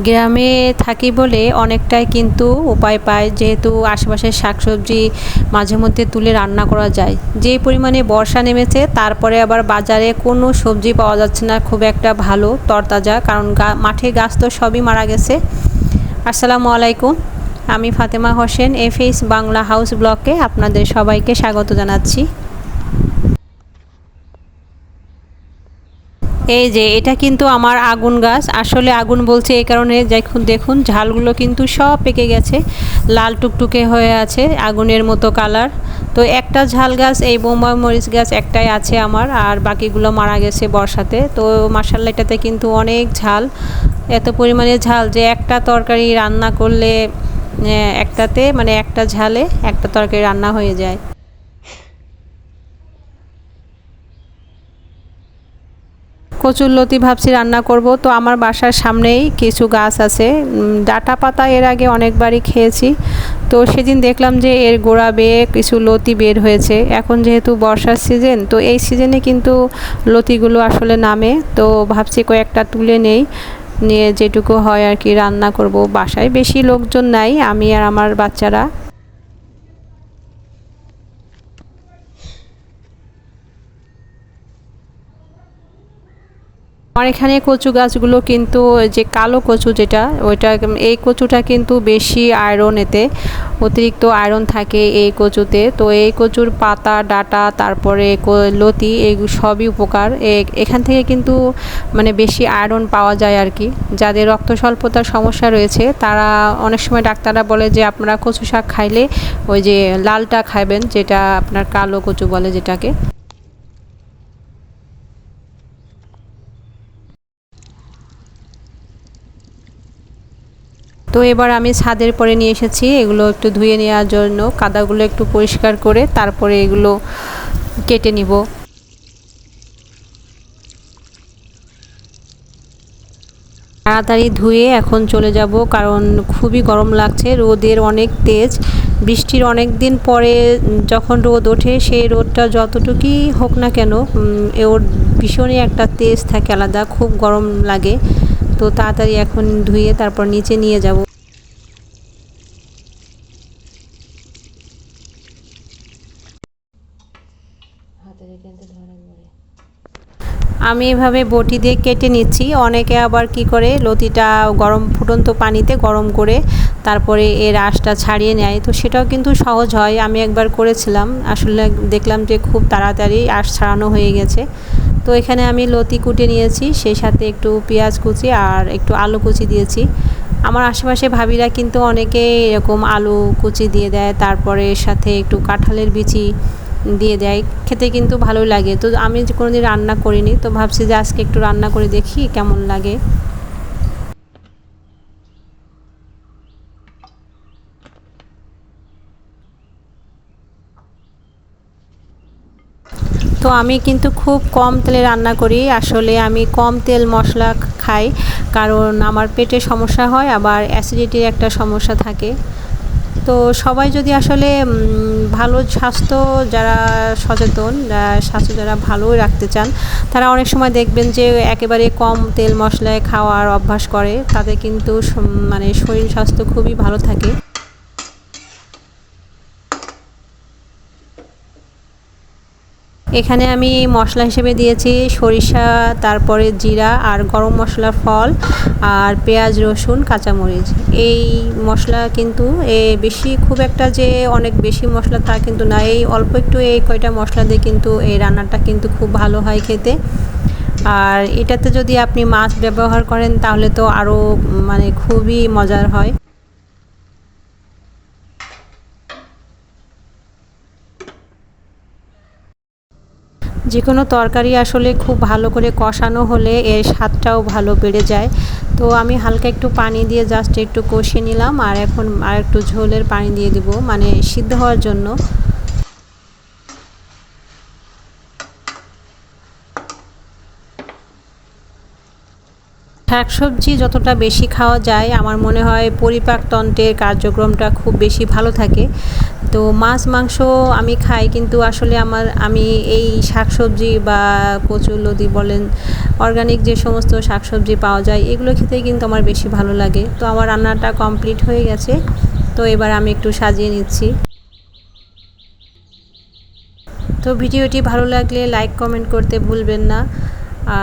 গ্রামে থাকি বলে অনেকটাই কিন্তু উপায় পাই, যেহেতু আশেপাশের শাকসবজি মাঝে মধ্যে তুলে রান্না করা যায়। যে পরিমাণে বর্ষা নেমেছে, তারপরে আবার বাজারে কোনো সবজি পাওয়া যাচ্ছে না খুব একটা ভালো তরতাজা, কারণ মাঠে গাছ তো সবই মারা গেছে। আসসালামু আলাইকুম, আমি ফাতেমা হোসেন, এফএস বাংলা হাউস ব্লকে আপনাদের সবাইকে স্বাগত জানাচ্ছি। এই যে এটা কিন্তু আমার আগুন গাছ। আসলে আগুন বলছে এই কারণে, দেখুন ঝালগুলো কিন্তু সব পেকে গেছে, লাল টুকটুকে হয়ে আছে, আগুনের মতো কালার। তো একটা ঝাল গাছ, এই বোম্বাই মরিচ গাছ একটাই আছে আমার, আর বাকিগুলো মারা গেছে বর্ষাতে। তো মাশাআল্লাহ, এটাতে কিন্তু অনেক ঝাল, এত পরিমাণে ঝাল যে একটা তরকারি রান্না করলে একটাতে মানে একটা ঝালে একটা তরকারি রান্না হয়ে যায়। কচুরলতি ভাবছি রান্না করব। তো আমার বাসার সামনেই কিছু গাছ আছে, ডাঁটা পাতা এর আগে অনেকবারই খেয়েছি। তো সেদিন দেখলাম যে এর গোড়া বেয়ে কিছু লতি বের হয়েছে। এখন যেহেতু বর্ষার সিজন, তো এই সিজনে কিন্তু লতিগুলো আসলে নামে। তো ভাবছি কয়েকটা তুলে নেই, নিয়ে যেটুকু হয় আর কি রান্না করব। বাসায় বেশি লোকজন নাই, আমি আর আমার বাচ্চারা। আমার এখানে কচু গাছগুলো কিন্তু যে কালো কচু যেটা, ওইটা এই কচুটা কিন্তু বেশি আয়রন, এতে অতিরিক্ত আয়রন থাকে এই কচুতে। তো এই কচুর পাতা, ডাঁটা, তারপরে লতি, এই সবই উপকার। এখান থেকে কিন্তু মানে বেশি আয়রন পাওয়া যায় আর কি। যাদের রক্ত স্বল্পতার সমস্যা রয়েছে, তারা অনেক সময় ডাক্তাররা বলে যে আপনারা কচু শাক খাইলে ওই যে লালটা খাবেন, যেটা আপনার কালো কচু বলে যেটাকে। তো এবার আমি ছাদের পরে নিয়ে এসেছি এগুলো একটু ধুয়ে নেওয়ার জন্য, কাদাগুলো একটু পরিষ্কার করে তারপরে এগুলো কেটে নিব। তাড়াতাড়ি ধুয়ে এখন চলে যাব, কারণ খুবই গরম লাগছে, রোদের অনেক তেজ। বৃষ্টির অনেক দিন পরে যখন রোদ ওঠে, সেই রোদটা যতটুকুই হোক না কেন, ওর ভীষণই একটা তেজ থাকে আলাদা, খুব গরম লাগে। তো তাড়াতাড়ি এখন ধুয়ে তারপর নিচে নিয়ে যাব। আমি এভাবে বটি দিয়ে কেটে নিচ্ছি। অনেকে আবার কি করে, লতিটা গরম ফুটন্ত পানিতে গরম করে তারপরে এর আঁশটা ছাড়িয়ে নেয়। তো সেটাও কিন্তু সহজ হয়, আমি একবার করেছিলাম, আসলে দেখলাম যে খুব তাড়াতাড়ি আঁশ ছাড়ানো হয়ে গেছে। তো এখানে আমি লতি কুটে নিয়েছি, সেই সাথে একটু পেঁয়াজ কুচি আর একটু আলু কুচি দিয়েছি। আমার আশেপাশে ভাবিরা কিন্তু অনেকে এরকম আলু কুচি দিয়ে দেয়, তারপরে এর সাথে একটু কাঁঠালের বিচি দিয়ে দেয়, খেতে কিন্তু ভালোই লাগে। তো আমি কোনোদিন রান্না করিনি, তো ভাবছি যে আজকে একটু রান্না করে দেখি কেমন লাগে। তো আমি কিন্তু খুব কম তেলে রান্না করি, আসলে আমি কম তেল মশলা খাই, কারণ আমার পেটে সমস্যা হয়, আবার অ্যাসিডিটির একটা সমস্যা থাকে। তো সবাই যদি আসলে ভালো স্বাস্থ্য, যারা সচেতন, স্বাস্থ্য যারা ভালো রাখতে চান, তারা অনেক সময় দেখবেন যে একেবারে কম তেল মশলায় খাওয়ার অভ্যাস করে, তাদের কিন্তু মানে শরীর স্বাস্থ্য খুবই ভালো থাকে। এখানে আমি মশলা হিসেবে দিয়েছি সরিষা, তারপরে জিরা আর গরম মশলা, ফল আর পেঁয়াজ, রসুন, কাঁচামরিচ। এই মশলা কিন্তু বেশি, খুব একটা যে অনেক বেশি মশলা তা কিন্তু না, এই অল্প একটু এই কয়টা মশলা দিয়ে কিন্তু এই রান্নাটা কিন্তু খুব ভালো হয় খেতে। আর এটাতে যদি আপনি মাছ ব্যবহার করেন তাহলে তো আরও মানে খুবই মজার হয়। যে কোনো তরকারি আসলে খুব ভালো করে কষানো হলে এর স্বাদটাও ভালো বেড়ে যায়। তো আমি হালকা একটু পানি দিয়ে জাস্ট একটু কষিয়ে নিলাম, আর এখন আর একটু ঝোলের পানি দিয়ে দিব, মানে সিদ্ধ হওয়ার জন্য। শাকসবজি যতটা বেশি খাওয়া যায়, আমার মনে হয় পরিপাকতন্ত্রের কার্যক্রমটা খুব বেশি ভালো থাকে। তো মাছ মাংস আমি খাই, কিন্তু আসলে আমি এই শাকসবজি বা কচু লতি বলেন, অর্গানিক যে সমস্ত শাকসবজি পাওয়া যায় এগুলো খেতেই কিন্তু আমার বেশি ভালো লাগে। তো আমার রান্নাটা কমপ্লিট হয়ে গেছে, তো এবার আমি একটু সাজিয়ে নিচ্ছি। তো ভিডিওটি ভালো লাগলে লাইক কমেন্ট করতে ভুলবেন না।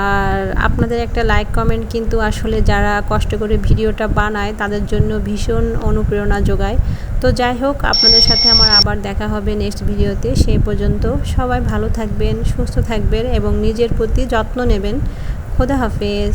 আর আপনাদের একটা লাইক কমেন্ট কিন্তু আসলে যারা কষ্ট করে ভিডিওটা বানায় তাদের জন্য ভীষণ অনুপ্রেরণা যোগায়। তো যাই হোক, আপনাদের সাথে আমার আবার দেখা হবে নেক্সট ভিডিওতে। সেই পর্যন্ত সবাই ভালো থাকবেন, সুস্থ থাকবেন এবং নিজের প্রতি যত্ন নেবেন। খোদা হাফেজ।